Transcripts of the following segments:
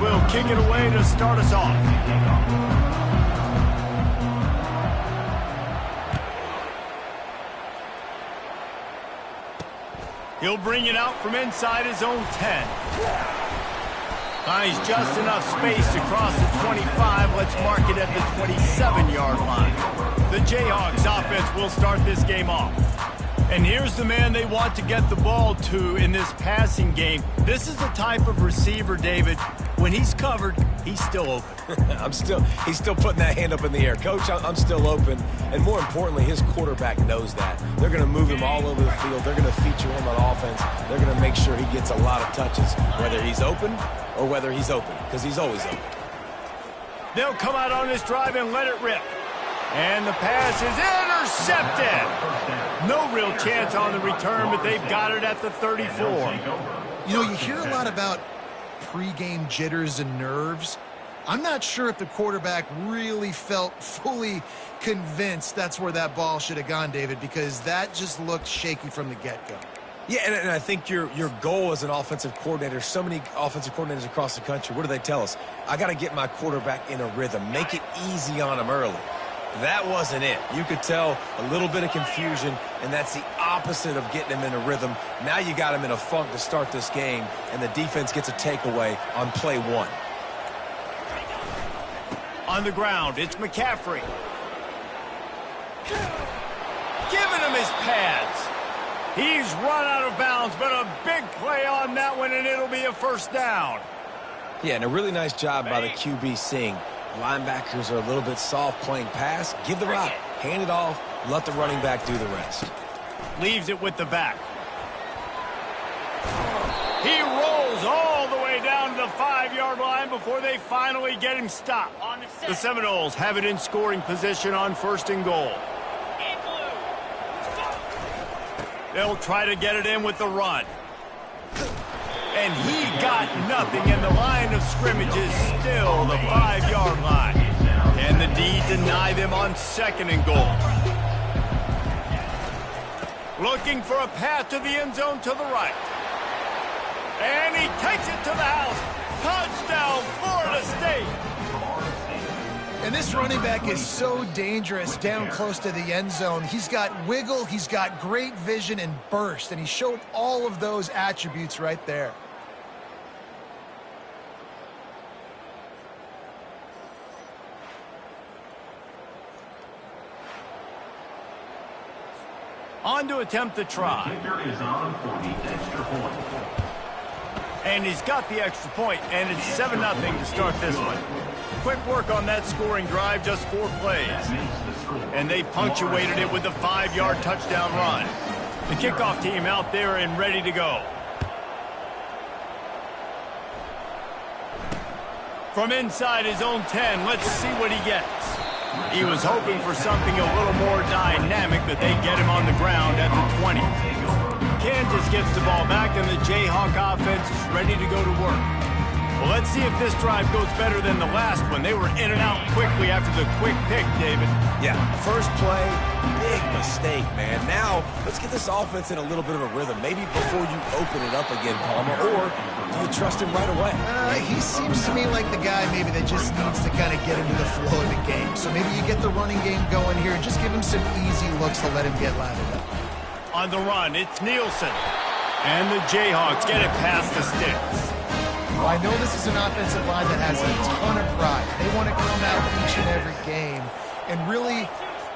will kick it away to start us off. He'll bring it out from inside his own 10. Finds just enough space to cross the 25. Let's mark it at the 27-yard line. The Jayhawks offense will start this game off. And here's the man they want to get the ball to in this passing game. This is the type of receiver, David, when he's covered, he's still open. He's still putting that hand up in the air. Coach, I'm still open. And more importantly, his quarterback knows that. They're going to move him all over the field. They're going to feature him on offense. They're going to make sure he gets a lot of touches, whether he's open or whether he's open, because he's always open. They'll come out on this drive and let it rip. And the pass is intercepted. No real chance on the return, but they've got it at the 34. You know, you hear a lot about pregame jitters and nerves. I'm not sure if the quarterback really felt fully convinced that's where that ball should have gone, David, because that just looked shaky from the get-go. Yeah, and I think your goal as an offensive coordinator, so many offensive coordinators across the country, what do they tell us? I got to get my quarterback in a rhythm, make it easy on him early. That wasn't it. You could tell a little bit of confusion, and that's the opposite of getting him in a rhythm. Now you got him in a funk to start this game, and the defense gets a takeaway on play one. On the ground, it's McCaffrey. Giving him his pads. He's run out of bounds, but a big play on that one, and it'll be a first down. Yeah, and a really nice job by the QB seeing. Linebackers are a little bit soft playing pass. Give the rock, hand it off, let the running back do the rest. Leaves it with the back. He rolls all the way down to the 5-yard line before they finally get him stopped. The Seminoles have it in scoring position on 1st and goal. They'll try to get it in with the run. And he got nothing, and the line of scrimmage is still the 5-yard line. Can the D deny them on 2nd and goal? Looking for a path to the end zone to the right. And he takes it to the house. Touchdown, Florida State. And this running back is so dangerous down close to the end zone. He's got wiggle, he's got great vision and burst, and he showed all of those attributes right there. On to attempt the try. And he's got the extra point, and it's 7-0 to start this one. Quick work on that scoring drive, just 4 plays. And they punctuated it with a 5-yard touchdown run. The kickoff team out there and ready to go. From inside his own 10, let's see what he gets. He was hoping for something a little more dynamic, but they get him on the ground at the 20. Kansas gets the ball back, and the Jayhawk offense is ready to go to work. Well, let's see if this drive goes better than the last one. They were in and out quickly after the quick pick, David. Yeah, first play, big mistake, man. Now, let's get this offense in a little bit of a rhythm. Maybe before you open it up again, Palmer, or do you trust him right away? He seems to me like the guy maybe that just needs to kind of get into the flow of the game. So maybe you get the running game going here and just give him some easy looks to let him get lathered up. On the run, it's Nielsen. And the Jayhawks get it past the sticks. Well, I know this is an offensive line that has a ton of pride. They want to come out each and every game and really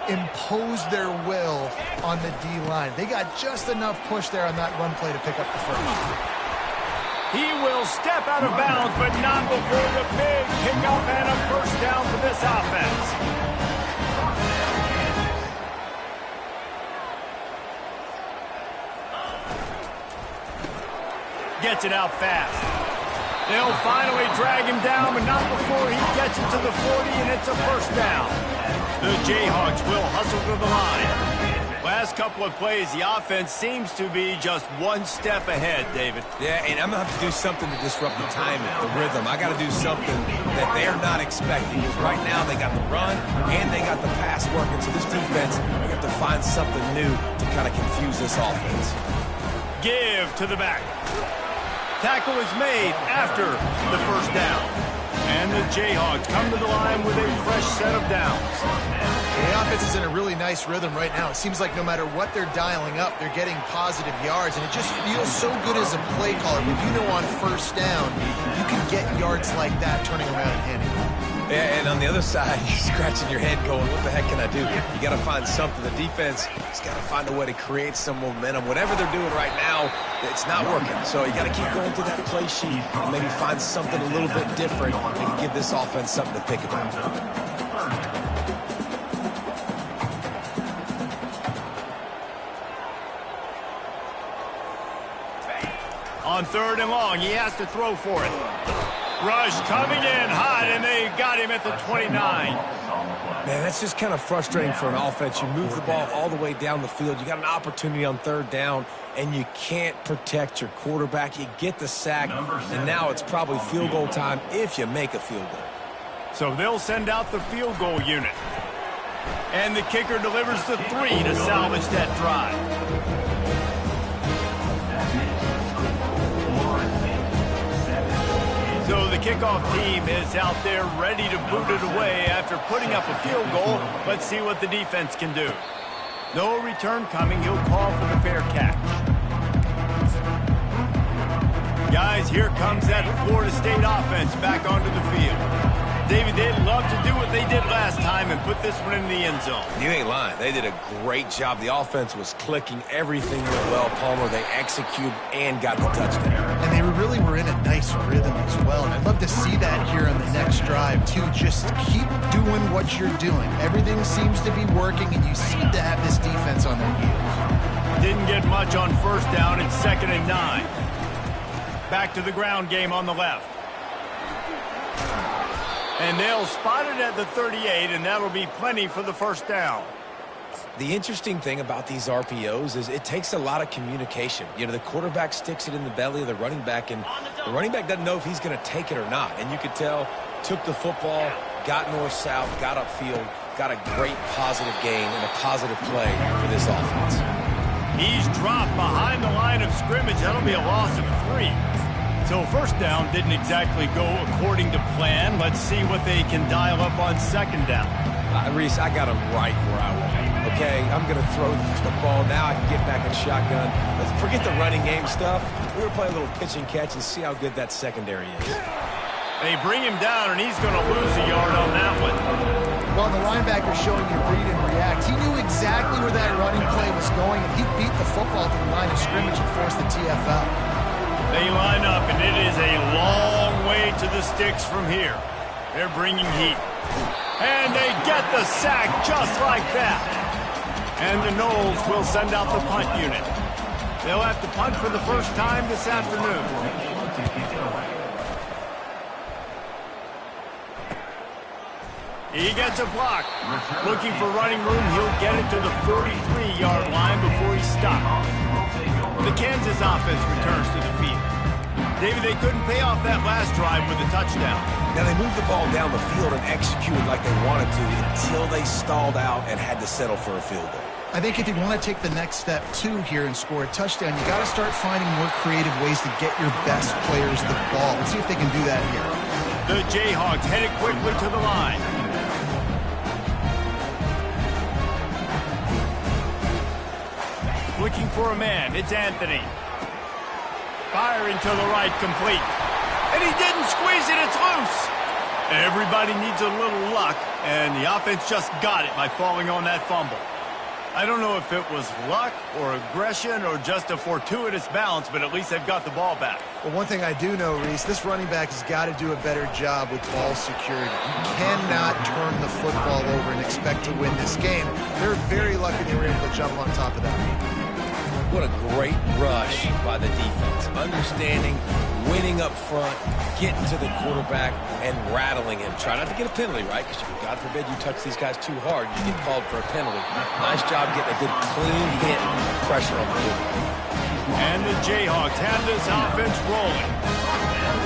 impose their will on the D-line. They got just enough push there on that run play to pick up the first. He will step out of bounds, but not before the big pickup and a first down for this offense. Gets it out fast. They'll finally drag him down, but not before he gets it to the 40, and it's a first down. The Jayhawks will hustle to the line. Last couple of plays, the offense seems to be just one step ahead, David. Yeah, and I'm going to have to do something to disrupt the timing, the rhythm. I got to do something that they're not expecting. Because right now they got the run and they got the pass working. So this defense, we have to find something new to kind of confuse this offense. Give to the back. Tackle is made after the first down. And the Jayhawks come to the line with a fresh set of downs. The offense is in a really nice rhythm right now. It seems like no matter what they're dialing up, they're getting positive yards, and it just feels so good as a play caller when you know on first down you can get yards like that turning around and handing it. Yeah, and on the other side, you're scratching your head going, what the heck can I do here? You got to find something. The defense has got to find a way to create some momentum. Whatever they're doing right now, it's not working. So you got to keep going through that play sheet and maybe find something a little bit different that can give this offense something to think about. On 3rd and long, he has to throw for it. Rush coming in hot, and they got him at the 29. Man, that's just kind of frustrating for an offense. You move the ball all the way down the field. You got an opportunity on 3rd down, and you can't protect your quarterback. You get the sack, and now it's probably field goal time if you make a field goal. So they'll send out the field goal unit. And the kicker delivers the 3 to salvage that drive. So the kickoff team is out there ready to boot it away after putting up a field goal. Let's see what the defense can do. No return coming. He'll call for the fair catch. Guys, here comes that Florida State offense back onto the field. David, they'd love to do what they did last time and put this one in the end zone. You ain't lying. They did a great job. The offense was clicking. Everything went well, Palmer. They executed and got the touchdown. And they really were in a nice rhythm as well. And I'd love to see that here on the next drive, too. Just keep doing what you're doing. Everything seems to be working, and you seem to have this defense on their heels. Didn't get much on 1st down. It's 2nd and 9. Back to the ground game on the left. And they'll spot it at the 38, and that'll be plenty for the 1st down. The interesting thing about these RPOs is it takes a lot of communication. You know, the quarterback sticks it in the belly of the running back, and the running back doesn't know if he's going to take it or not. And you could tell, took the football, got north-south, got upfield, got a great positive gain and a positive play for this offense. He's dropped behind the line of scrimmage. That'll be a loss of 3. So 1st down didn't exactly go according to plan. Let's see what they can dial up on 2nd down. Reese, I got him right where I want him. Okay, I'm going to throw the football. Now I can get back in shotgun. Let's forget the running game stuff. We're going to play a little pitch and catch and see how good that secondary is. They bring him down, and he's going to lose a yard on that one. Well, the linebacker showing you read and react. He knew exactly where that running play was going, and he beat the football to the line of scrimmage and forced the TFL. They line up, and it is a long way to the sticks from here. They're bringing heat. And they get the sack just like that. And the Noles will send out the punt unit. They'll have to punt for the first time this afternoon. He gets a block. Looking for running room, he'll get it to the 43-yard line before he's stopped. The Kansas offense returns to the field. David, they couldn't pay off that last drive with a touchdown. Now, they moved the ball down the field and executed like they wanted to until they stalled out and had to settle for a field goal. I think if you want to take the next step, too, here and score a touchdown, you got to start finding more creative ways to get your best players the ball. Let's see if they can do that here. The Jayhawks headed quickly to the line. Looking for a man. It's Anthony. Firing to the right, complete. And he didn't squeeze it. It's loose. Everybody needs a little luck, and the offense just got it by falling on that fumble. I don't know if it was luck or aggression or just a fortuitous bounce, but at least they've got the ball back. Well, one thing I do know, Reese, this running back has got to do a better job with ball security. You cannot turn the football over and expect to win this game. They're very lucky they were able to jump on top of that. What a great rush by the defense. Understanding, winning up front, getting to the quarterback, and rattling him. Try not to get a penalty, right? Because God forbid you touch these guys too hard, you get called for a penalty. Nice job getting a good clean hit, pressure on the quarterback. And the Jayhawks have this offense rolling.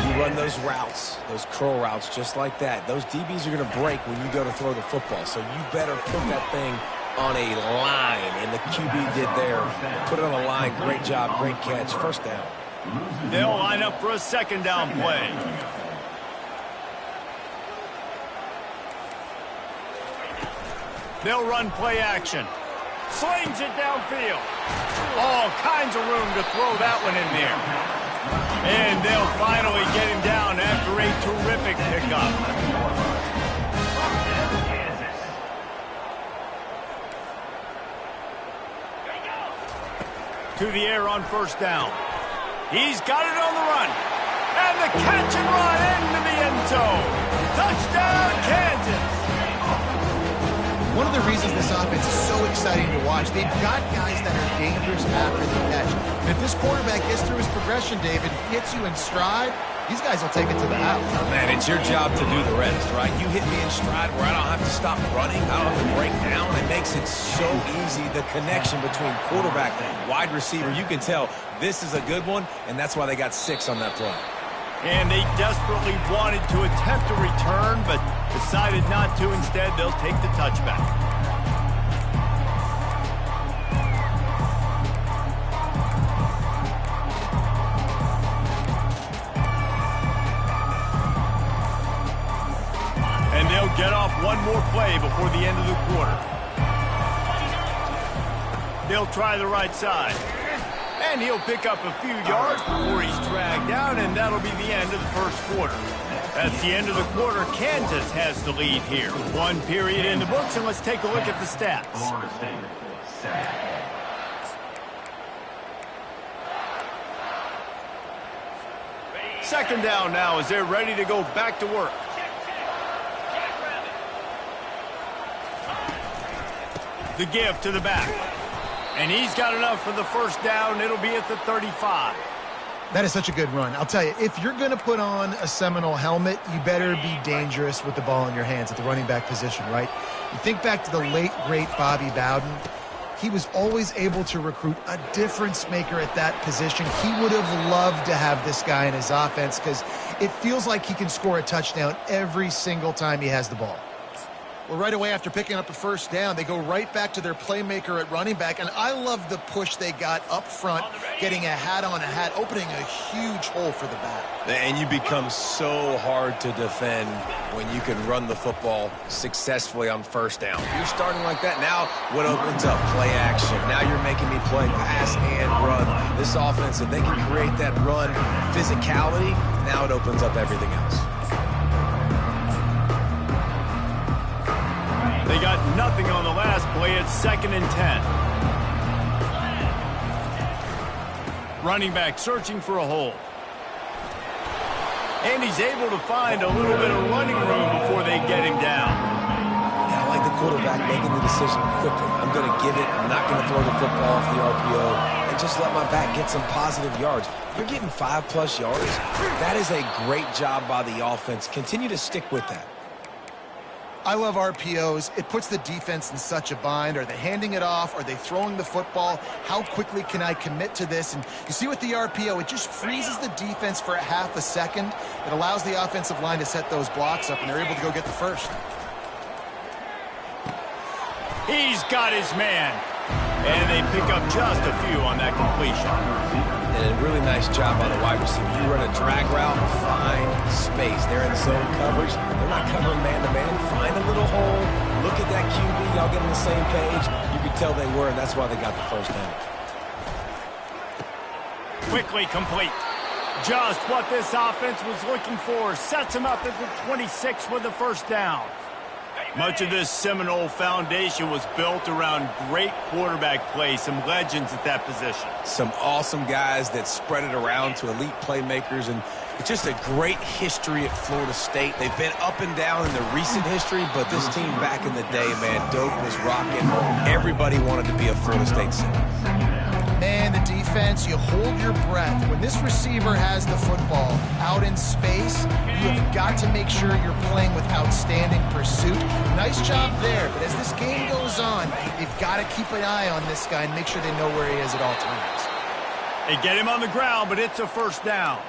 You run those routes, those curl routes just like that. Those DBs are going to break when you go to throw the football. So you better put that thing on a line, and the QB did there. Put it on a line. Great job, great catch, 1st down. They'll line up for a second down play. They'll run play action. Slings it downfield. All kinds of room to throw that one in there. And they'll finally get him down after a terrific pickup. To the air on first down. He's got it on the run. And the catch and run into the end zone. Touchdown, Kansas. One of the reasons this offense is so exciting to watch, they've got guys that are dangerous after the catch. And if this quarterback gets through his progression, David, hits you in stride, these guys will take it to the house. Man, it's your job to do the rest, right? You hit me in stride where I don't have to stop running. I don't have to break down. It makes it so easy. The connection between quarterback and wide receiver, you can tell this is a good one, and that's why they got 6 on that play. And they desperately wanted to attempt a return, but decided not to. Instead, they'll take the touchback. And they'll get off one more play before the end of the quarter. They'll try the right side. And he'll pick up a few yards before he's dragged down, and that'll be the end of the first quarter. That's the end of the quarter. Kansas has the lead here. 1 period in the books, and let's take a look at the stats. Second down now as they're ready to go back to work. The give to the back. And he's got enough for the first down. It'll be at the 35. That is such a good run. I'll tell you, if you're going to put on a Seminole helmet, you better be dangerous with the ball in your hands at the running back position, right? You think back to the late, great Bobby Bowden. He was always able to recruit a difference maker at that position. He would have loved to have this guy in his offense because it feels like he can score a touchdown every single time he has the ball. Well, right away after picking up a first down, they go right back to their playmaker at running back. And I love the push they got up front, getting a hat on a hat, opening a huge hole for the back. And you become so hard to defend when you can run the football successfully on first down. You're starting like that. Now what opens up? Play action. Now you're making me play pass and run. This offense, if they can create that run physicality, now it opens up everything else. They got nothing on the last play. It's 2nd and 10. Running back searching for a hole. And he's able to find a little bit of running room before they get him down. Yeah, I like the quarterback making the decision quickly. I'm going to give it. I'm not going to throw the football off the RPO and just let my back get some positive yards. You're getting 5+ yards. That is a great job by the offense. Continue to stick with that. I love RPOs. It puts the defense in such a bind. Are they handing it off? Are they throwing the football? How quickly can I commit to this? And you see with the RPO, it just freezes the defense for a half a second. It allows the offensive line to set those blocks up, and they're able to go get the first. He's got his man. And they pick up just a few on that completion. And a really nice job by the wide receiver. You run a drag route, find space. They're in zone coverage. They're not covering man-to-man. Find a little hole. Look at that QB. Y'all get on the same page. You could tell they were, and that's why they got the first down. Quickly complete. Just what this offense was looking for. Sets him up at the 26 with the first down. Much of this Seminole foundation was built around great quarterback play, some legends at that position. Some awesome guys that spread it around to elite playmakers, and it's just a great history at Florida State. They've been up and down in the recent history, but this team back in the day, man, Doak was rocking. Everybody wanted to be a Florida State Seminole. Man, the defense, you hold your breath. When this receiver has the football out in space, you have got to make sure you're playing with outstanding pursuit. Nice job there, but as this game goes on, they've got to keep an eye on this guy and make sure they know where he is at all times. They get him on the ground, but it's a first down.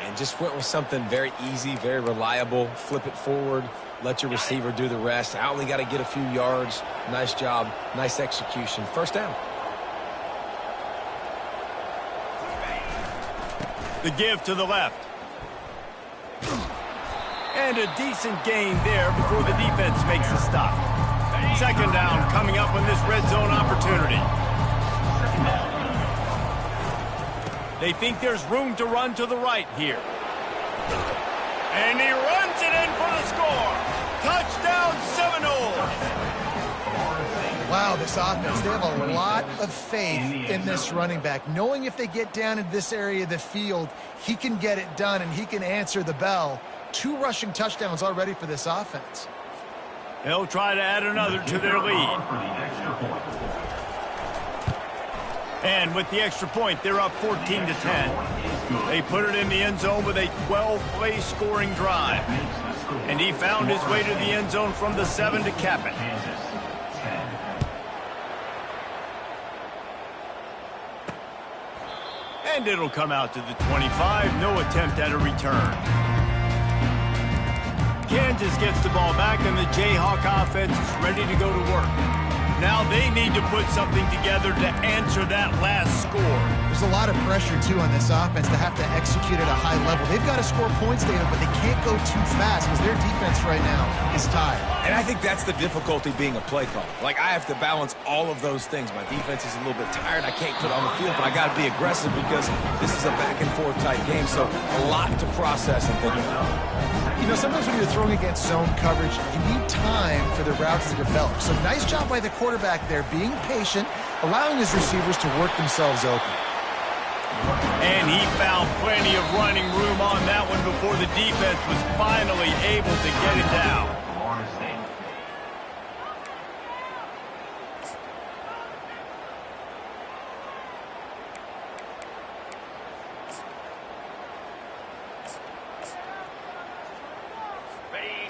And just went with something very easy, very reliable. Flip it forward, let your receiver do the rest. I only got to get a few yards. Nice job, nice execution. First down. The give to the left. And a decent gain there before the defense makes a stop. Second down coming up on this red zone opportunity. They think there's room to run to the right here. And he runs it in for the score. Touchdown Seminoles. Wow, this offense, they have a lot of faith in this running back. Knowing if they get down in this area of the field, he can get it done and he can answer the bell. 2 rushing touchdowns already for this offense. They'll try to add another to their lead. And with the extra point, they're up 14-10. They put it in the end zone with a 12-play scoring drive. And he found his way to the end zone from the 7 to cap it. And it'll come out to the 25. No attempt at a return. Kansas gets the ball back, and the Jayhawk offense is ready to go to work. Now they need to put something together to answer that last score. There's a lot of pressure, too, on this offense to have to execute at a high level. They've got to score points, David, but they can't go too fast because their defense right now is tired. And I think that's the difficulty being a play caller. Like, I have to balance all of those things. My defense is a little bit tired. I can't put it on the field, but I got to be aggressive because this is a back-and-forth type game, so a lot to process and think about. You know, sometimes when you're throwing against zone coverage, you need time for the routes to develop. So nice job by the quarterback there, being patient, allowing his receivers to work themselves open. And he found plenty of running room on that one before the defense was finally able to get it down.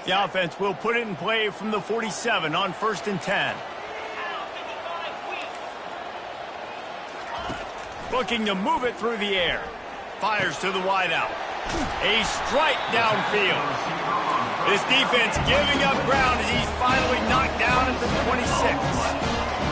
The offense will put it in play from the 47 on 1st and 10. Looking to move it through the air. Fires to the wideout. A strike downfield. This defense giving up ground as he's finally knocked down at the 26.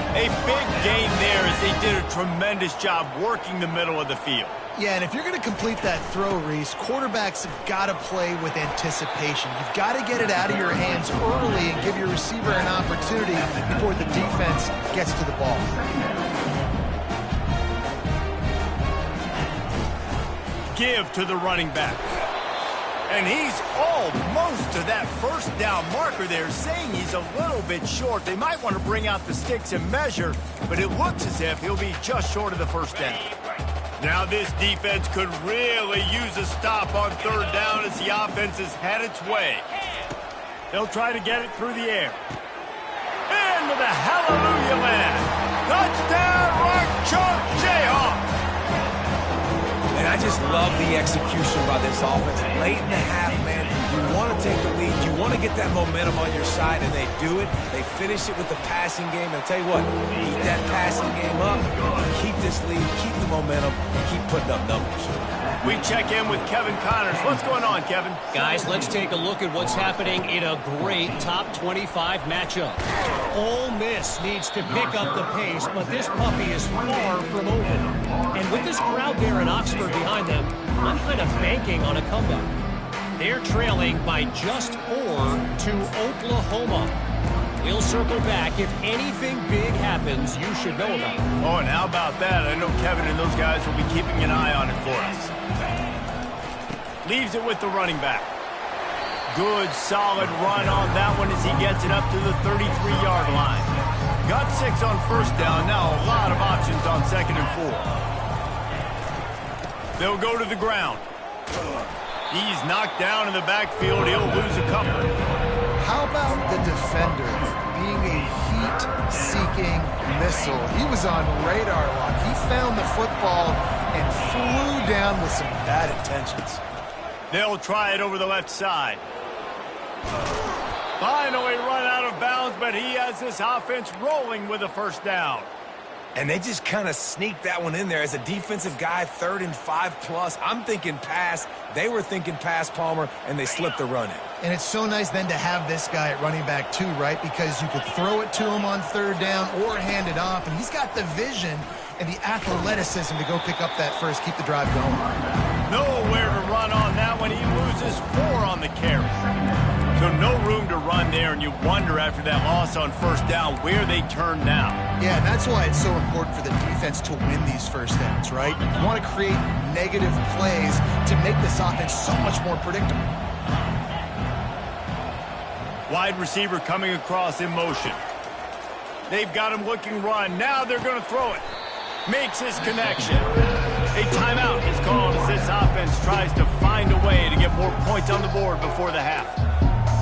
A big gain there as they did a tremendous job working the middle of the field. Yeah, and if you're going to complete that throw, Reese, quarterbacks have got to play with anticipation. You've got to get it out of your hands early and give your receiver an opportunity before the defense gets to the ball. Give to the running back. And he's almost to that first down marker there, saying he's a little bit short. They might want to bring out the sticks and measure, but it looks as if he'll be just short of the first down. Now this defense could really use a stop on 3rd down as the offense has had its way. They'll try to get it through the air. Into the hallelujah land. Touchdown, Rock Chalk Jayhawk. And I just love the execution by this offense. Late in the half, man, you want to take the lead. You want to get that momentum on your side, and they do it. They finish it with the passing game. And I'll tell you what, keep that passing game up, keep this lead, keep the momentum, and keep putting up numbers. We check in with Kevin Connors. What's going on, Kevin? Guys, let's take a look at what's happening in a great top 25 matchup. Ole Miss needs to pick up the pace, but this puppy is far from over. And with this crowd there in Oxford behind them, I'm kind of banking on a comeback. They're trailing by just 4 to Oklahoma. We'll circle back. If anything big happens, you should know about it. Oh, and how about that? I know Kevin and those guys will be keeping an eye on it for us. Leaves it with the running back. Good, solid run on that one as he gets it up to the 33-yard line. Got 6 on 1st down. Now a lot of options on 2nd and 4. They'll go to the ground. He's knocked down in the backfield. He'll lose a couple. How about the defender being a heat-seeking missile? He was on radar lock. He found the football and flew down with some bad intentions. They'll try it over the left side. Finally run out of bounds, but he has this offense rolling with a 1st down. And they just kind of sneaked that one in there. As a defensive guy, 3rd and 5+. I'm thinking pass. They were thinking pass, Palmer, and they slipped the run in. And it's so nice then to have this guy at running back too, right? Because you could throw it to him on 3rd down or hand it off. And he's got the vision and the athleticism to go pick up that first, keep the drive going. Nowhere to run on that one. He loses 4 on the carry. So no room to run there, and you wonder after that loss on first down where they turn now. Yeah, and that's why it's so important for the defense to win these first downs, right? You want to create negative plays to make this offense so much more predictable. Wide receiver coming across in motion. They've got him looking run. Now they're going to throw it. Makes his connection. A timeout is called as this offense tries to find a way to get more points on the board before the half.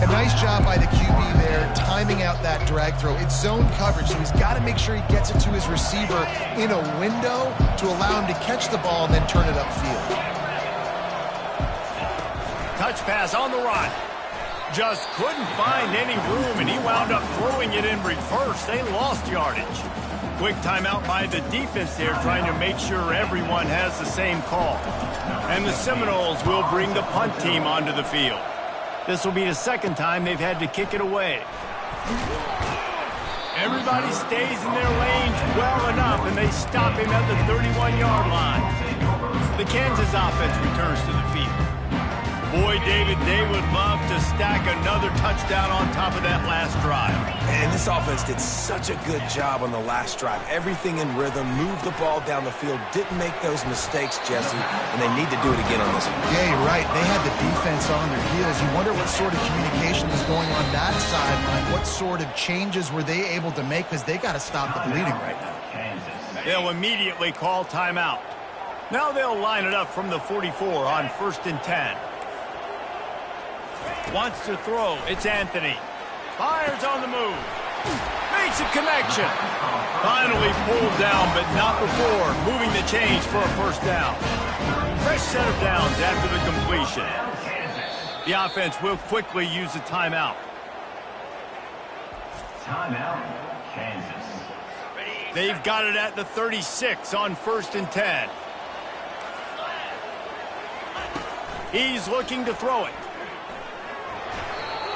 A nice job by the QB there, timing out that drag throw. It's zone coverage, so he's got to make sure he gets it to his receiver in a window to allow him to catch the ball and then turn it upfield. Touch pass on the run. Just couldn't find any room, and he wound up throwing it in reverse. They lost yardage. Quick timeout by the defense there, trying to make sure everyone has the same call. And the Seminoles will bring the punt team onto the field. This will be the second time they've had to kick it away. Everybody stays in their lanes well enough, and they stop him at the 31-yard line. The Kansas offense returns to the field. Boy, David, they would love to stack another touchdown on top of that last drive. And this offense did such a good job on the last drive. Everything in rhythm, moved the ball down the field, didn't make those mistakes, Jesse, and they need to do it again on this one. Yeah, you're right. They had the defense on their heels. You wonder what sort of communication is going on that sideline. What sort of changes were they able to make, because they got to stop the bleeding right now. They'll immediately call timeout. Now they'll line it up from the 44 on 1st and 10. Wants to throw. It's Anthony. Fires on the move. Makes a connection. Finally pulled down, but not before moving the chains for a first down. Fresh set of downs after the completion. The offense will quickly use a timeout. Timeout, Kansas. They've got it at the 36 on 1st and 10. He's looking to throw it.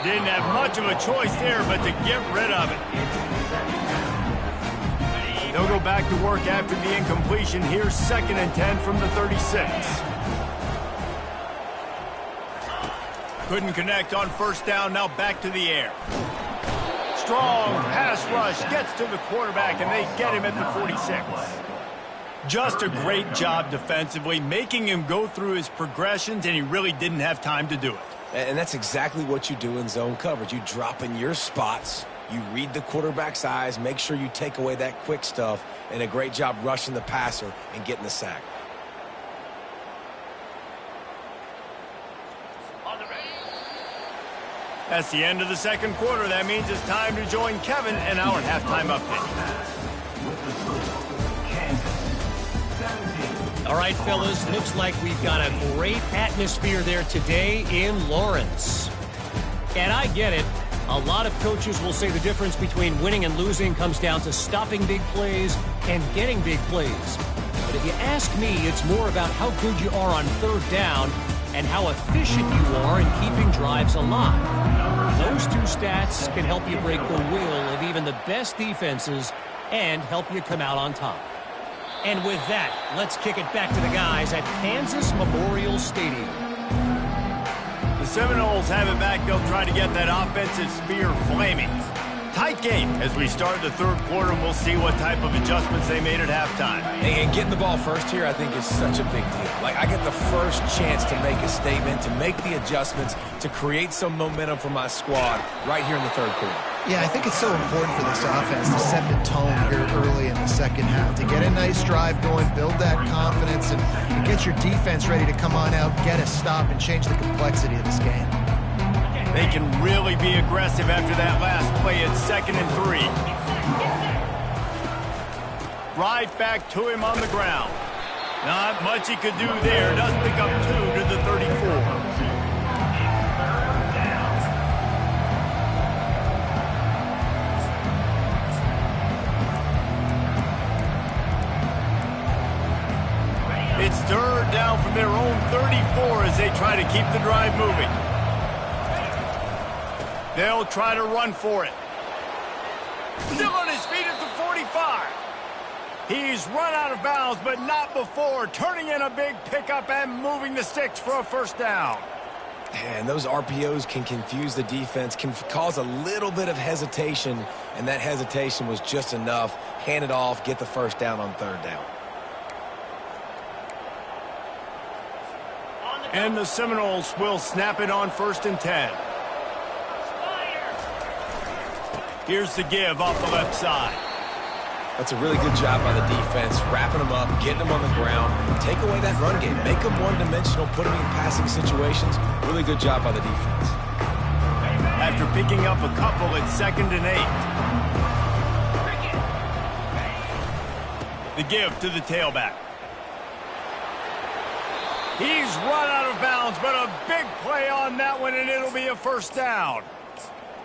Didn't have much of a choice there, but to get rid of it. They'll go back to work after the incompletion. Here's 2nd and 10 from the 36. Couldn't connect on first down. Now back to the air. Strong pass rush gets to the quarterback, and they get him at the 46. Just a great job defensively, making him go through his progressions, and he really didn't have time to do it. And that's exactly what you do in zone coverage. You drop in your spots, you read the quarterback's eyes, make sure you take away that quick stuff, and a great job rushing the passer and getting the sack. That's the end of the second quarter. That means it's time to join Kevin in our halftime update. All right, fellas, looks like we've got a great atmosphere there today in Lawrence. And I get it. A lot of coaches will say the difference between winning and losing comes down to stopping big plays and getting big plays. But if you ask me, it's more about how good you are on third down and how efficient you are in keeping drives alive. Those two stats can help you break the will of even the best defenses and help you come out on top. And with that, let's kick it back to the guys at Kansas Memorial Stadium. The Seminoles have it back. They'll try to get that offensive spear flaming. Tight game as we start the third quarter, and we'll see what type of adjustments they made at halftime. And getting the ball first here, I think, is such a big deal. Like, I get the first chance to make a statement, to make the adjustments, to create some momentum for my squad right here in the third quarter. Yeah, I think it's so important for this offense to set the tone here early in the second half, to get a nice drive going, build that confidence, and get your defense ready to come on out, get a stop, and change the complexity of this game. They can really be aggressive after that last play at 2nd and 3. Right back to him on the ground. Not much he could do there. Does pick up 2 to the 34. It's third down from their own 34 as they try to keep the drive moving. They'll try to run for it. Still on his feet at the 45. He's run out of bounds, but not before. Turning in a big pickup and moving the sticks for a first down. And those RPOs can confuse the defense, can cause a little bit of hesitation, and that hesitation was just enough. Hand it off, get the first down on third down. And the Seminoles will snap it on 1st and 10. Here's the give off the left side. That's a really good job by the defense, wrapping them up, getting them on the ground. Take away that run game. Make them one-dimensional, put them in passing situations. Really good job by the defense. After picking up a couple at 2nd and 8. The give to the tailback. He's run out of bounds, but a big play on that one, and it'll be a first down.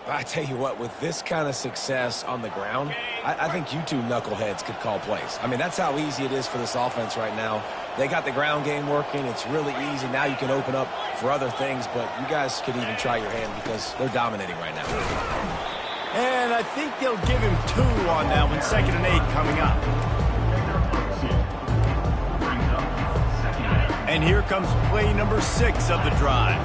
I tell you what, with this kind of success on the ground, I think you two knuckleheads could call plays. I mean, that's how easy it is for this offense right now. They got the ground game working. It's really easy. Now you can open up for other things, but you guys could even try your hand because they're dominating right now. And I think they'll give him 2 on that one. 2nd and 8 coming up. And here comes play number 6 of the drive.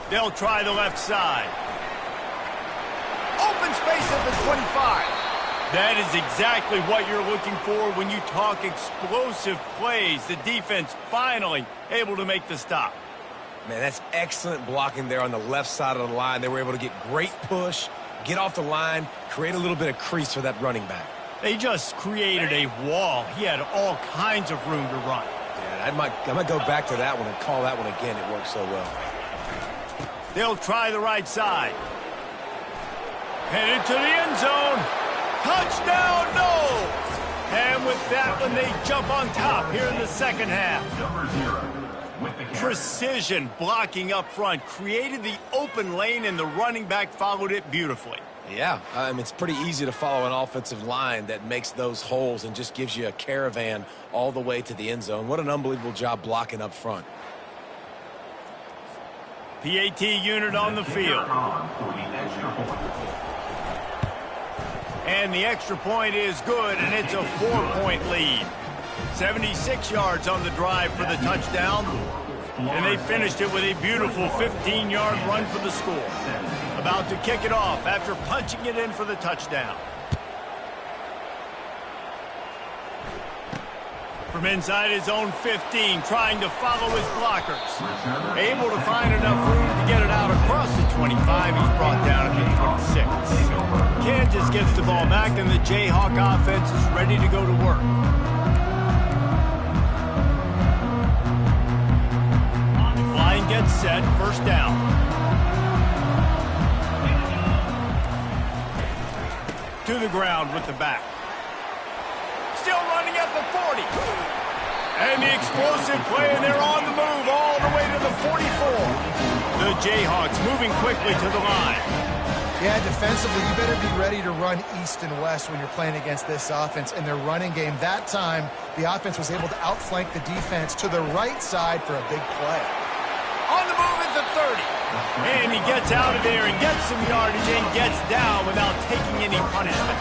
They'll try the left side. Open space at the 25. That is exactly what you're looking for when you talk explosive plays. The defense finally able to make the stop. Man, that's excellent blocking there on the left side of the line. They were able to get great push, get off the line, create a little bit of crease for that running back. They just created a wall. He had all kinds of room to run. Yeah, I might go back to that one and call that one again. It worked so well. They'll try the right side. Headed to the end zone. Touchdown, no! And with that one, they jump on top here in the second half. Precision blocking up front created the open lane, and the running back followed it beautifully. Yeah, it's pretty easy to follow an offensive line that makes those holes and just gives you a caravan all the way to the end zone. What an unbelievable job blocking up front. PAT unit on the field. And the extra point is good, and it's a 4-point lead. 76 yards on the drive for the touchdown. And they finished it with a beautiful 15-yard run for the score. About to kick it off after punching it in for the touchdown. From inside his own 15, trying to follow his blockers. Able to find enough room to get it out across the 25. He's brought down at the 26. Kansas gets the ball back, and the Jayhawk offense is ready to go to work. Line gets set, first down. To the ground with the back. Still running at the 40. And the explosive play, and they're on the move all the way to the 44. The Jayhawks moving quickly to the line. Yeah, defensively, you better be ready to run east and west when you're playing against this offense. In their running game, that time, the offense was able to outflank the defense to the right side for a big play. On the move at the 30. And he gets out of there and gets some yardage and gets down without taking any punishment.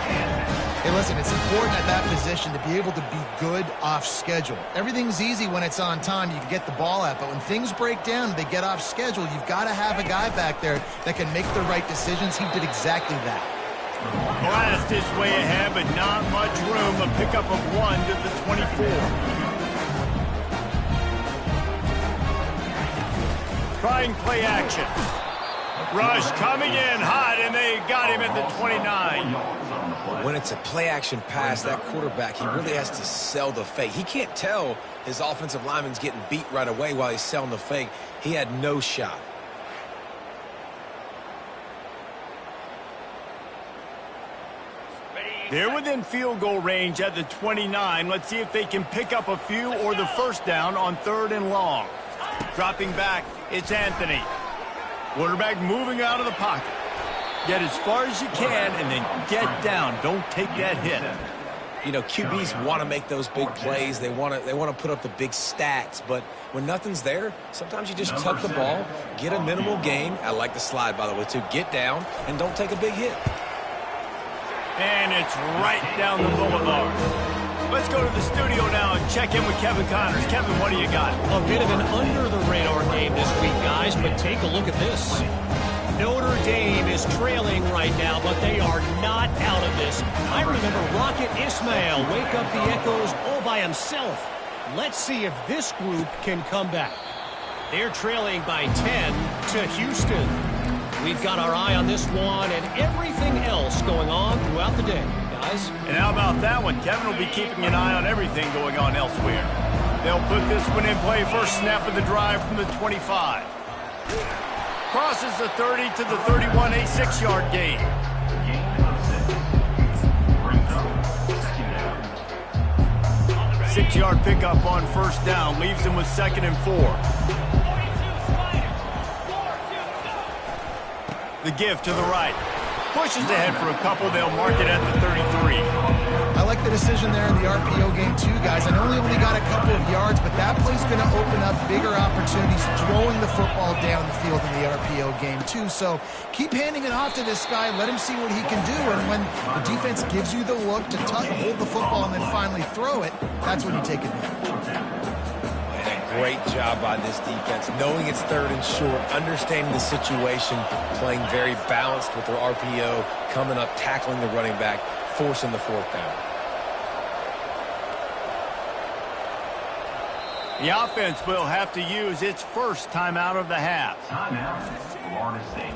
Hey, listen, it's important at that position to be able to be good off schedule. Everything's easy when it's on time. You can get the ball out. But when things break down and they get off schedule, you've got to have a guy back there that can make the right decisions. He did exactly that. Blast his way ahead, but not much room. A pickup of 1 to the 24. Trying play action. Rush coming in hot, and they got him at the 29. When it's a play-action pass, that quarterback, he really has to sell the fake. He can't tell his offensive lineman's getting beat right away while he's selling the fake. He had no shot. They're within field goal range at the 29. Let's see if they can pick up a few or the first down on 3rd and long. Dropping back, it's Anthony. Quarterback moving out of the pocket. Get as far as you can and then get down. Don't take that hit. You know, QBs want to make those big plays. They want to put up the big stats. But when nothing's there, sometimes you just tuck the ball, get a minimal gain. I like the slide, by the way, too. Get down and don't take a big hit. And it's right down the boulevard. Let's go to the studio now and check in with Kevin Connors. Kevin, what do you got? A bit of an under-the-radar game this week, guys, but take a look at this. Notre Dame is trailing right now, but they are not out of this. I remember Rocket Ismail wake up the echoes all by himself. Let's see if this group can come back. They're trailing by 10 to Houston. We've got our eye on this one and everything else going on throughout the day, guys. And how about that one? Kevin will be keeping an eye on everything going on elsewhere. They'll put this one in play. First snap of the drive from the 25. Crosses the 30 to the 31, a 6-yard gain. Six-yard pickup on first down. Leaves him with 2nd and 4. The give to the right. Pushes ahead for a couple. They'll mark it at the 33. I like the decision there in the RPO game too, guys. I know he only got a couple of yards, but that play's going to open up bigger opportunities throwing the football down the field in the RPO game too. So keep handing it off to this guy. Let him see what he can do. And when the defense gives you the look to hold the football and then finally throw it, that's when you take advantage. Great job by this defense, knowing it's 3rd and short, understanding the situation, playing very balanced with their RPO, coming up, tackling the running back, forcing the 4th down. The offense will have to use its first timeout of the half. Timeout, Florida State.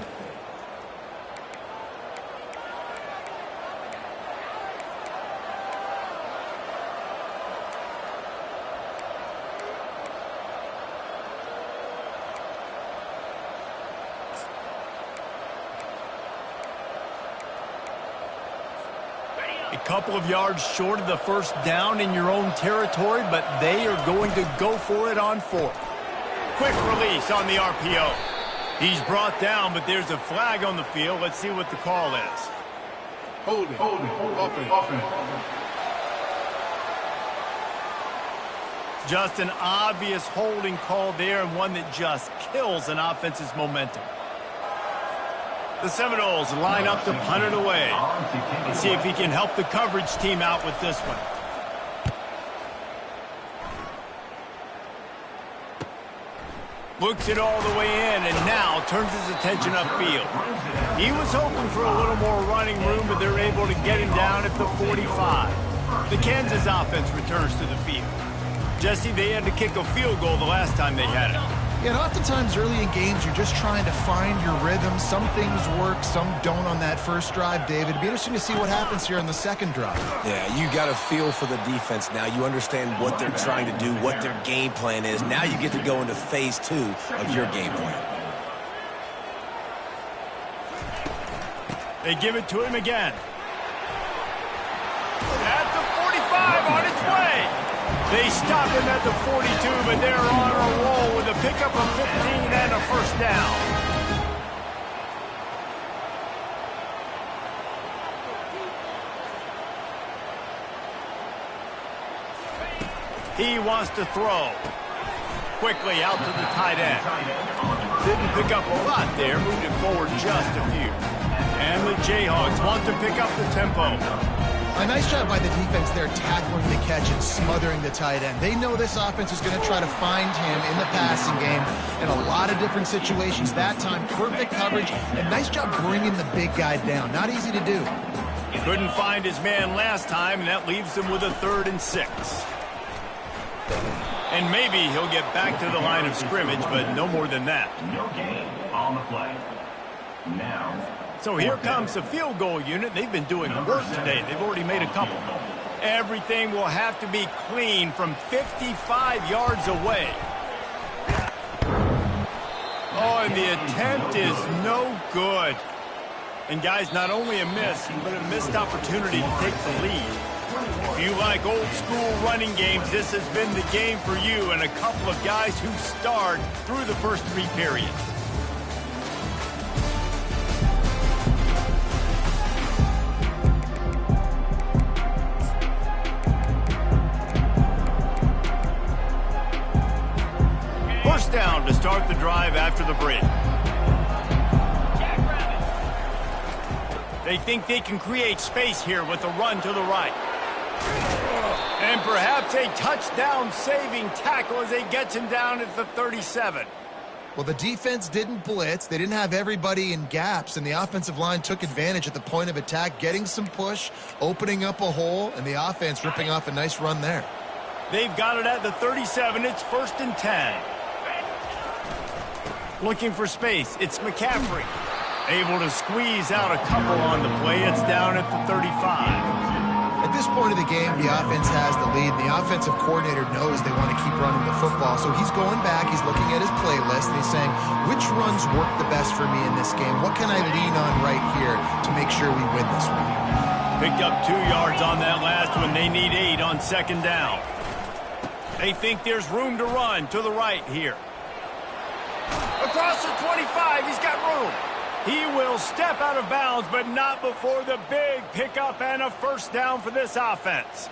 A couple of yards short of the first down in your own territory, but they are going to go for it on 4th. Quick release on the RPO. He's brought down, but there's a flag on the field. Let's see what the call is. Holding. Just an obvious holding call there, and one that just kills an offense's momentum. The Seminoles line up to punt it away. Let's see if he can help the coverage team out with this one. Looks it all the way in and now turns his attention upfield. He was hoping for a little more running room, but they're able to get him down at the 45. The Kansas offense returns to the field. Jesse, they had to kick a field goal the last time they had it. Yeah, and oftentimes early in games, you're just trying to find your rhythm. Some things work, some don't on that first drive, David. It'd be interesting to see what happens here on the second drive. Yeah, you got a feel for the defense now. You understand what they're trying to do, what their game plan is. Now you get to go into phase 2 of your game plan. They give it to him again. At the 45, on its way. They stop him at the 42, but they're on a roll with a pickup of 15 and a first down. He wants to throw. Quickly out to the tight end. Didn't pick up a lot there, moved it forward just a few. And the Jayhawks want to pick up the tempo. A nice job by the defense there, tackling the catch and smothering the tight end. They know this offense is going to try to find him in the passing game in a lot of different situations. That time, perfect coverage, and nice job bringing the big guy down. Not easy to do. Couldn't find his man last time, and that leaves him with a 3rd and 6. And maybe he'll get back to the line of scrimmage, but no more than that. No gain on the play. Now. So here comes the field goal unit. They've been doing work today. They've already made a couple. Everything will have to be clean from 55 yards away. Oh, and the attempt is no good. And guys, not only a miss, but a missed opportunity to take the lead. If you like old school running games, this has been the game for you and a couple of guys who starred through the first 3 periods. First down to start the drive after the break. They think they can create space here with a run to the right. And perhaps a touchdown-saving tackle as they get him down at the 37. Well, the defense didn't blitz. They didn't have everybody in gaps, and the offensive line took advantage at the point of attack, getting some push, opening up a hole, and the offense ripping off a nice run there. They've got it at the 37. It's 1st and 10. Looking for space. It's McCaffrey. Able to squeeze out a couple on the play. It's down at the 35. At this point of the game, the offense has the lead. The offensive coordinator knows they want to keep running the football, so he's going back, he's looking at his playlist, and he's saying, which runs work the best for me in this game? What can I lean on right here to make sure we win this one? Picked up 2 yards on that last one. They need 8 on 2nd down. They think there's room to run to the right here. Across the 25, he's got room. He will step out of bounds, but not before the big pickup and a 1st down for this offense.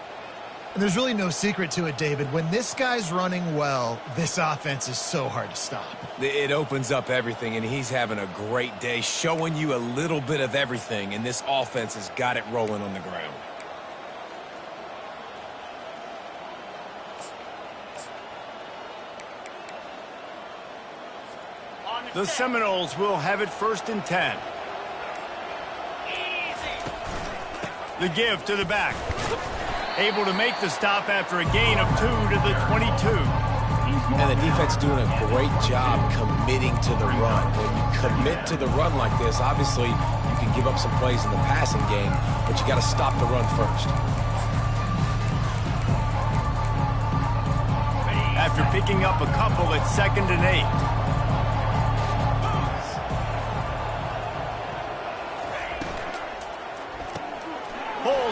And there's really no secret to it, David. When this guy's running well, this offense is so hard to stop. It opens up everything, and he's having a great day, showing you a little bit of everything, and this offense has got it rolling on the ground. The Seminoles will have it 1st and 10. The give to the back. Able to make the stop after a gain of 2 to the 22. And the defense doing a great job committing to the run. When you commit to the run like this, obviously you can give up some plays in the passing game, but you got to stop the run first. After picking up a couple, it's 2nd and 8.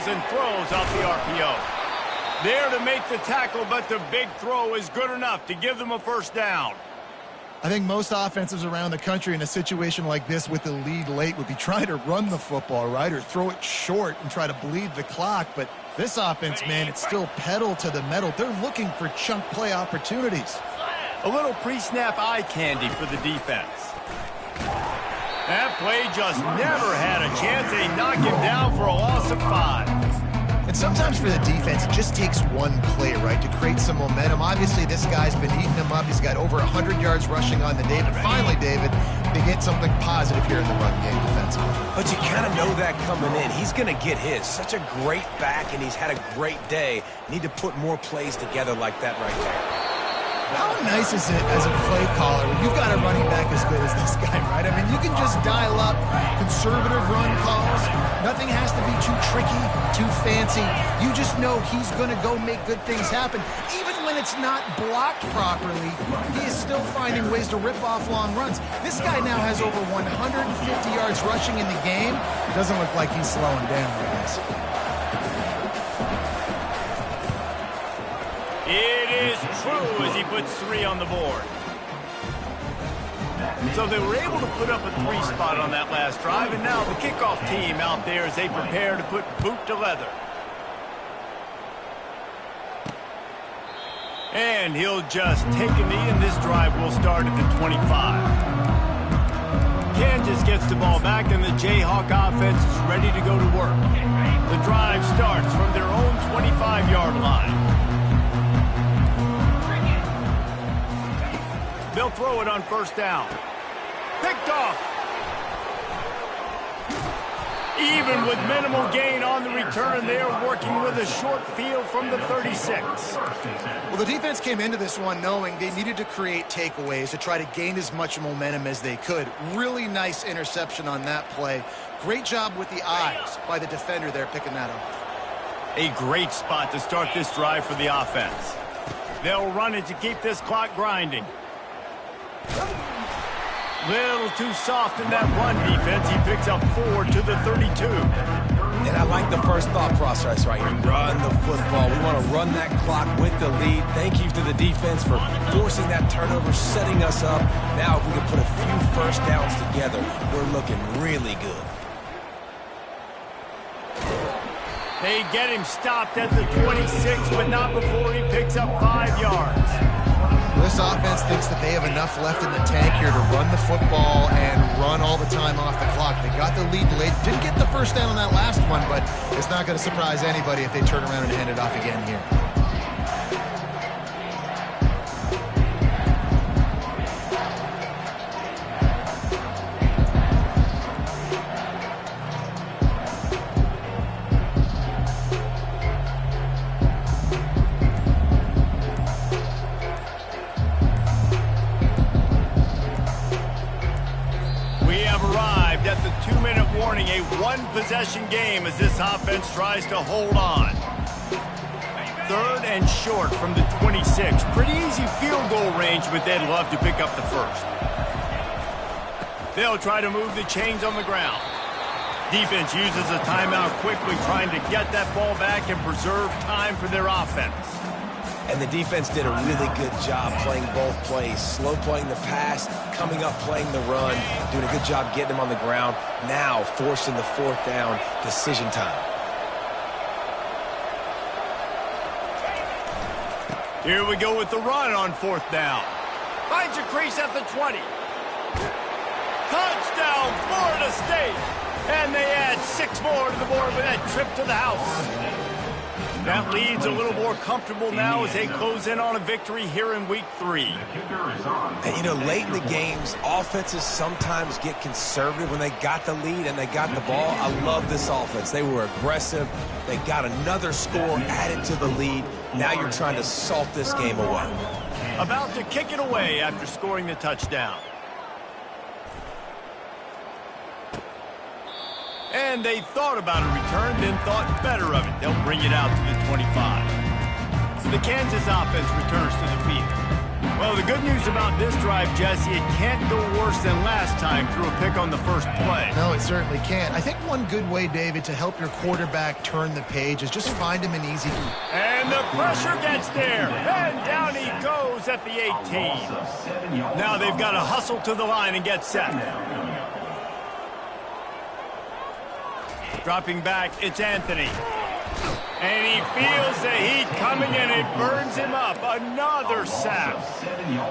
And throws off the RPO. There to make the tackle, but the big throw is good enough to give them a 1st down. I think most offenses around the country in a situation like this with the lead late would be trying to run the football, right, or throw it short and try to bleed the clock. But this offense, man, it's still pedal to the metal. They're looking for chunk play opportunities. A little pre-snap eye candy for the defense. That play just never had a chance. They knock him down for a loss of 5. And sometimes for the defense, it just takes one play, right, to create some momentum. Obviously, this guy's been eating them up. He's got over 100 yards rushing on the day. But finally, David, they get something positive here in the run game defensively. But you kind of know that coming in. He's going to get his. Such a great back, and he's had a great day. Need to put more plays together like that right there. How nice is it as a play caller when you've got a running back as good as this guy, right? I mean, you can just dial up conservative run calls. Nothing has to be too tricky, too fancy. You just know he's going to go make good things happen. Even when it's not blocked properly, he is still finding ways to rip off long runs. This guy now has over 150 yards rushing in the game. Doesn't look like he's slowing down, guys. It is true as he puts 3 on the board. So they were able to put up a 3 spot on that last drive, and now the kickoff team out there as they prepare to put boot to leather. And he'll just take a knee, and this drive will start at the 25. Kansas gets the ball back, and the Jayhawk offense is ready to go to work. The drive starts from their own 25-yard line. They'll throw it on 1st down. Picked off. Even with minimal gain on the return, they're working with a short field from the 36. Well, the defense came into this one knowing they needed to create takeaways to try to gain as much momentum as they could. Really nice interception on that play. Great job with the eyes by the defender there picking that off. A great spot to start this drive for the offense. They'll run it to keep this clock grinding. Little too soft in that run defense. He picks up 4 to the 32. And I like the first thought process right here. Run the football. We want to run that clock with the lead. Thank you to the defense for forcing that turnover, setting us up. Now if we can put a few 1st downs together, we're looking really good. They get him stopped at the 26, but not before he picks up 5 yards. This offense thinks that they have enough left in the tank here to run the football and run all the time off the clock. They got the lead late. Didn't get the first down on that last one, but it's not going to surprise anybody if they turn around and hand it off again here. A one-possession game as this offense tries to hold on. 3rd and short from the 26. Pretty easy field goal range, but they'd love to pick up the first. They'll try to move the chains on the ground. Defense uses a timeout quickly, trying to get that ball back and preserve time for their offense. And the defense did a really good job playing both plays. Slow playing the pass, coming up playing the run, doing a good job getting them on the ground. Now forcing the 4th down, decision time. Here we go with the run on 4th down. Finds a crease at the 20. Touchdown, Florida State. And they add 6 more to the board with that trip to the house. That lead's a little more comfortable now as they close in on a victory here in Week 3. And, you know, late in the games, offenses sometimes get conservative when they got the lead and they got the ball. I love this offense. They were aggressive. They got another score added to the lead. Now you're trying to salt this game away. About to kick it away after scoring the touchdown. And they thought about a return, then thought better of it. They'll bring it out to the 25. So the Kansas offense returns to the field. Well, the good news about this drive, Jesse, it can't go worse than last time through a pick on the first play. No, it certainly can't. I think one good way, David, to help your quarterback turn the page is just find him an easy... And the pressure gets there. And down he goes at the 18. Now they've got to hustle to the line and get set. Dropping back, it's Anthony. And he feels the heat coming and it burns him up. Another sack.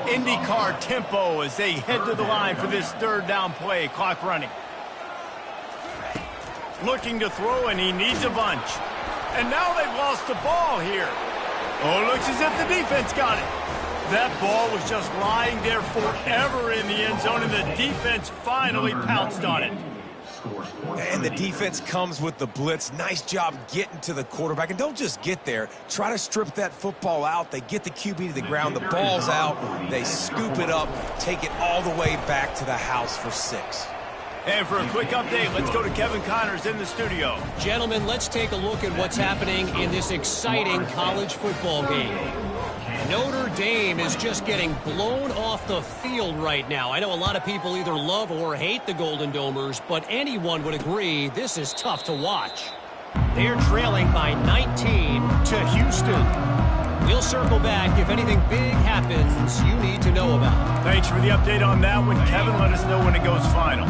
IndyCar tempo as they head to the line for this 3rd down play. Clock running. Looking to throw and he needs a bunch. And now they've lost the ball here. Oh, it looks as if the defense got it. That ball was just lying there forever in the end zone and the defense finally pounced on it. And the defense comes with the blitz. Nice job getting to the quarterback. And don't just get there. Try to strip that football out. They get the QB to the ground. The ball's out. They scoop it up, take it all the way back to the house for 6. And for a quick update, let's go to Kevin Connors in the studio. Gentlemen, let's take a look at what's happening in this exciting college football game. Notre Dame is just getting blown off the field right now. I know a lot of people either love or hate the Golden Domers, but anyone would agree this is tough to watch. They're trailing by 19 to Houston. We'll circle back if anything big happens you need to know about. Thanks for the update on that one, Kevin. Let us know when it goes final.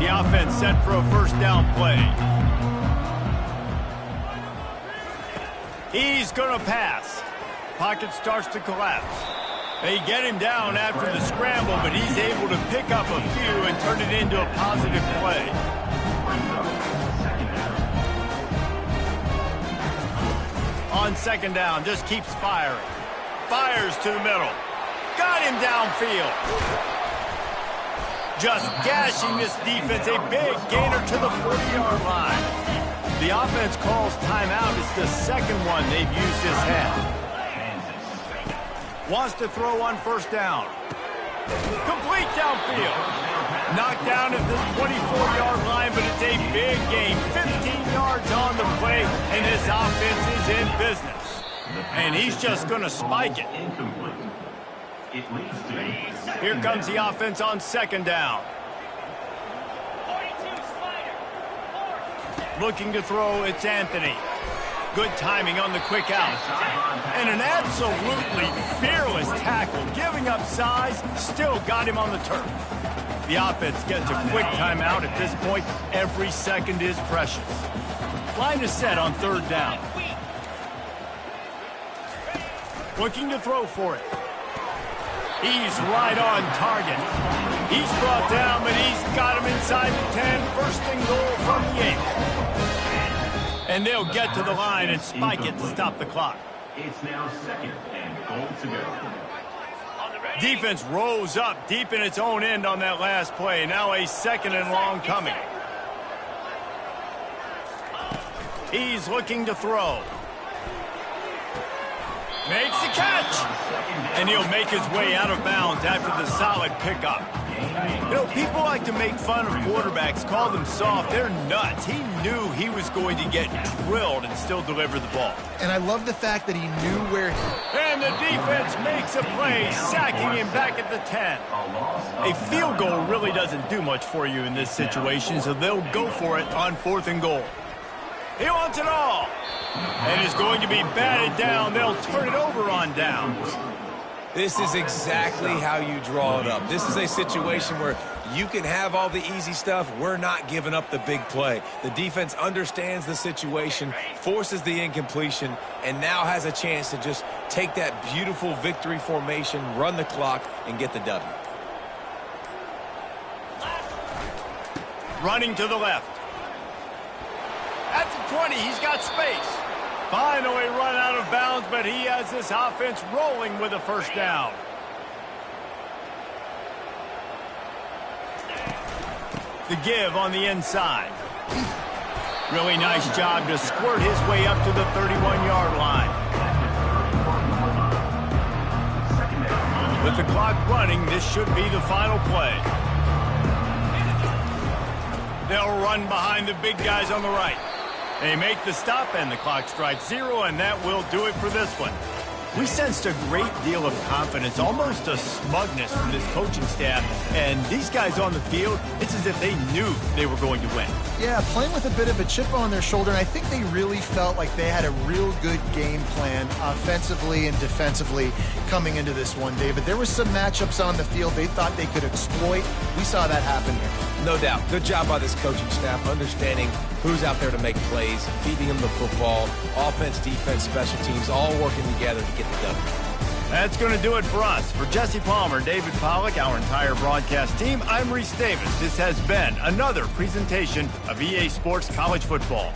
The offense set for a 1st down play. He's going to pass. Pocket starts to collapse. They get him down after the scramble, but he's able to pick up a few and turn it into a positive play. On 2nd down, just keeps firing. Fires to the middle. Got him downfield. Just gashing this defense. A big gainer to the 40-yard line. The offense calls timeout. It's the 2nd one they've used this half. Wants to throw on 1st down. Complete downfield. Knocked down at the 24-yard line, but it's a big gain. 15 yards on the play, and this offense is in business. And he's just going to spike it. Here comes the offense on 2nd down. Looking to throw, it's Anthony. Good timing on the quick out. And an absolutely fearless tackle, giving up size, still got him on the turf. The offense gets a quick timeout at this point. Every second is precious. Line is set on 3rd down. Looking to throw for it. He's right on target. He's brought down, but he's got him inside the 10. First and goal from the 8. And they'll get to the line and spike it to stop the clock. It's now 2nd and goal to go. Defense rose up deep in its own end on that last play. Now a 2nd and long coming. He's looking to throw. Makes the catch. And he'll make his way out of bounds after the solid pickup. You know, people like to make fun of quarterbacks, call them soft. They're nuts. He knew he was going to get drilled and still deliver the ball. And I love the fact that he knew where... And the defense makes a play, sacking him back at the 10. A field goal really doesn't do much for you in this situation, so they'll go for it on 4th and goal. He wants it all. And is going to be batted down. They'll turn it over on downs. This is exactly how you draw it up. This is a situation where you can have all the easy stuff. We're not giving up the big play. The defense understands the situation, forces the incompletion, and now has a chance to just take that beautiful victory formation, run the clock, and get the W. Running to the left. At the 20, he's got space. Finally run out of bounds, but he has this offense rolling with a first down. The give on the inside. Really nice job to squirt his way up to the 31-yard line. With the clock running, this should be the final play. They'll run behind the big guys on the right. They make the stop, and the clock strikes 0, and that will do it for this one. We sensed a great deal of confidence, almost a smugness from this coaching staff. And these guys on the field, it's as if they knew they were going to win. Yeah, playing with a bit of a chip on their shoulder, and I think they really felt like they had a real good game plan offensively and defensively coming into this one, David. There were some matchups on the field they thought they could exploit. We saw that happen here. No doubt. Good job by this coaching staff, understanding who's out there to make plays, feeding them the football, offense, defense, special teams, all working together to get the W. That's going to do it for us. For Jesse Palmer, David Pollack, our entire broadcast team, I'm Reese Davis. This has been another presentation of EA Sports College Football.